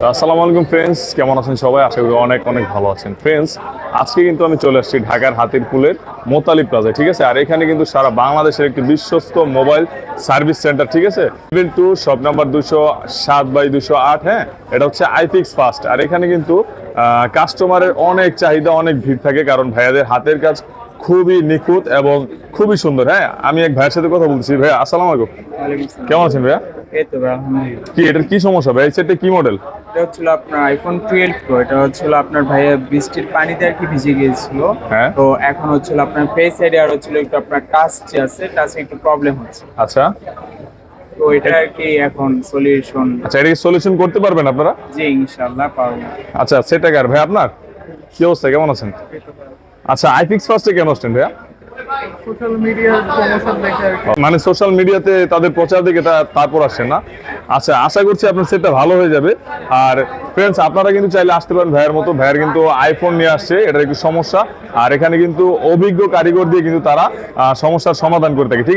আসসালামু আলাইকুম ফ্রেন্ডস, কেমন আছেন সবাই? আশা করি অনেক অনেক ভালো আছেন ফ্রেন্ডস। আজকে কিন্তু আমি চলে আসছি ঢাকার হাতিরপুলের মোতালি প্লাজায়, ঠিক আছে। আর এখানে কিন্তু সারা বাংলাদেশের একটি বিশ্বস্ত মোবাইল সার্ভিস সেন্টার, ঠিক আছে। Level 2 shop number 207/208। হ্যাঁ, এটা হচ্ছে আইফিক্স ফাস্ট। আর এখানে কিন্তু কাস্টমারের অনেক চাহিদা, অনেক ভিড় থাকে, কারণ ভাইয়াদের হাতের কাজ খুবই নিখুঁত এবং খুবই সুন্দর। হ্যাঁ, আমি এক ভাইয়ের সাথে কথা বলছি। ভাইয়া আসসালামু আলাইকুম, কেমন আছেন ভাইয়া? এই তো ভাই, আলহামদুলিল্লাহ। কি এটার কি সমস্যা ভাই? এই সেটটা কি মডেল? এটা হচ্ছিল আপনার আইফোন 12 প্রো। এটা হচ্ছিল আপনার ভাইয়া বৃষ্টির পানিতে আর কি ভিজে গিয়েছিল। হ্যাঁ। তো এখন হচ্ছিল আপনার ফেস আইডি আর হচ্ছিল একটু আপনার টাচ যে আছে, টাচে একটু প্রবলেম হচ্ছে। আচ্ছা তো এটা আর কি এখন সলিউশন। আচ্ছা, এটা কি সলিউশন করতে পারবেন আপনারা? জি, ইনশাআল্লাহ পারবো। আচ্ছা, সেটা কার ভাই আপনার? কি অবস্থা, কেমন আছেন? আচ্ছা, আইফিক্স ফার্স্টে কেন আসছেন ভাইয়া? সোশ্যাল মিডিয়ার প্রমোশন দেখে আর কি। মানে সোশ্যাল মিডিয়াতে তাদের প্রচার দেখে তারপর আসছেন না? আচ্ছা, আশা করছি আপনার সেটটা ভালো হয়ে যাবে। আর ফ্রেন্ডস, আপনারা কিন্তু চাইলে আসতে পারেন ভাইয়ের মতো। ভাইয়ের কিন্তু আইফোন নিয়ে আসছে, এটার একটু সমস্যা। আর এখানে কিন্তু অভিজ্ঞ কারিগর দিয়ে কিন্তু তারা সমস্যার সমাধান করে থাকে, ঠিক